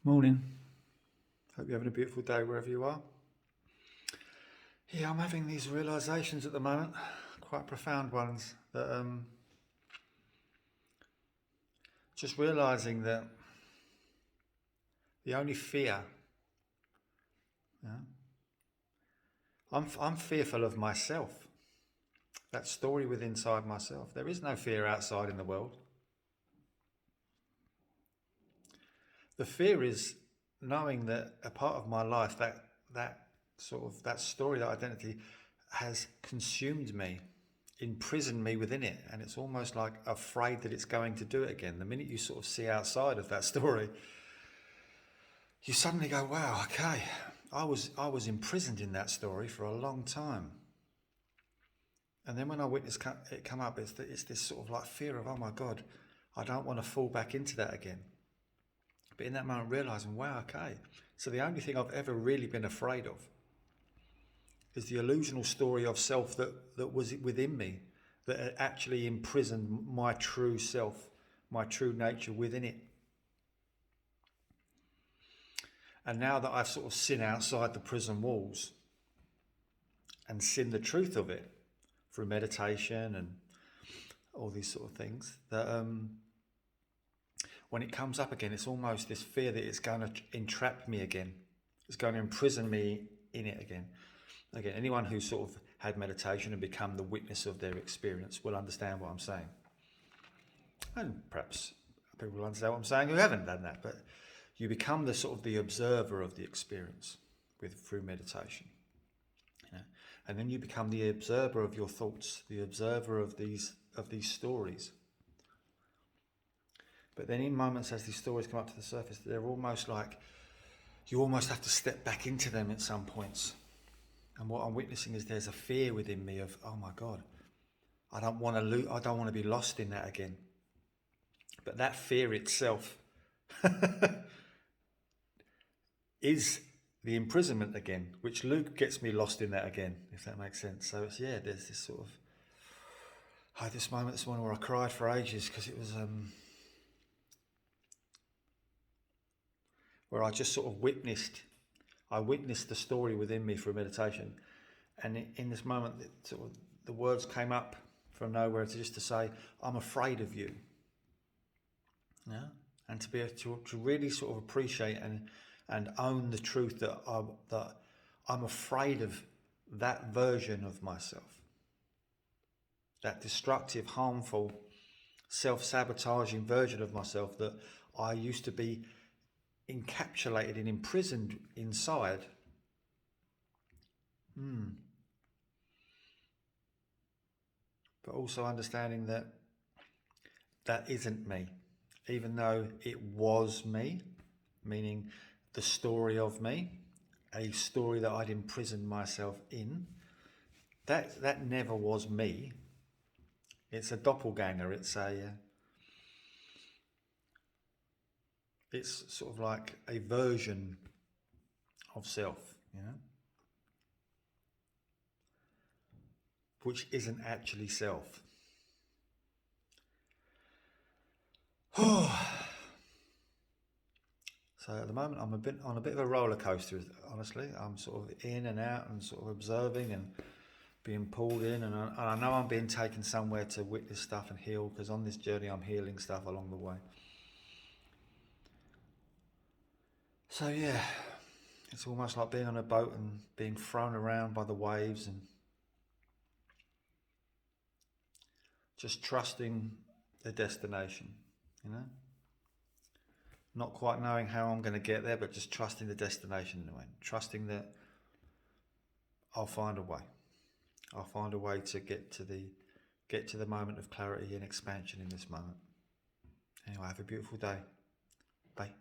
Morning. Hope you're having a beautiful day wherever you are. Yeah, I'm having these realizations at the moment, quite profound ones, that just realizing that the only fear, yeah, I'm fearful of myself, that story within inside myself. There is no fear outside in the world. The fear is knowing that a part of my life, that sort of that story, that identity, has consumed me, imprisoned me within it, and it's almost like afraid that it's going to do it again. The minute you sort of see outside of that story, you suddenly go, "Wow, okay, I was imprisoned in that story for a long time." And then when I witness it come up, it's this sort of like fear of, "Oh my God, I don't want to fall back into that again." But in that moment, realizing, wow, okay, so the only thing I've ever really been afraid of is the illusional story of self that was within me, that had actually imprisoned my true self, my true nature within it. And now that I've sort of seen outside the prison walls and seen the truth of it through meditation and all these sort of things, that when it comes up again, it's almost this fear that it's going to entrap me again. It's going to imprison me in it again. Again, anyone who sort of had meditation and become the witness of their experience will understand what I'm saying. And perhaps people will understand what I'm saying who haven't done that, but you become the sort of the observer of the experience through meditation. You know? And then you become the observer of your thoughts, the observer of these stories. But then in moments as these stories come up to the surface, they're almost like you almost have to step back into them at some points. And what I'm witnessing is there's a fear within me of, oh my God, I don't want to be lost in that again. But that fear itself is the imprisonment again, which Luke gets me lost in that again, if that makes sense. So it's, yeah, there's this sort of, I had this moment this morning where I cried for ages because it was where I just sort of witnessed the story within me through meditation. And in this moment, sort of, the words came up from nowhere to say, I'm afraid of you. Yeah? And to be able to really sort of appreciate and own the truth that I'm afraid of that version of myself. That destructive, harmful, self-sabotaging version of myself that I used to be encapsulated and imprisoned inside. But also understanding that that isn't me, even though it was me, meaning the story of me, a story that I'd imprisoned myself in. That never was me. It's a doppelganger. It's sort of like a version of self, you know, which isn't actually self. So at the moment, I'm on a bit of a roller coaster. Honestly, I'm sort of in and out and sort of observing and being pulled in, and I know I'm being taken somewhere to witness stuff and heal, because on this journey I'm healing stuff along the way. So yeah, it's almost like being on a boat and being thrown around by the waves and just trusting the destination, you know? Not quite knowing how I'm going to get there, but just trusting the destination anyway. Trusting that I'll find a way. I'll find a way to get to the moment of clarity and expansion in this moment. Anyway, have a beautiful day. Bye.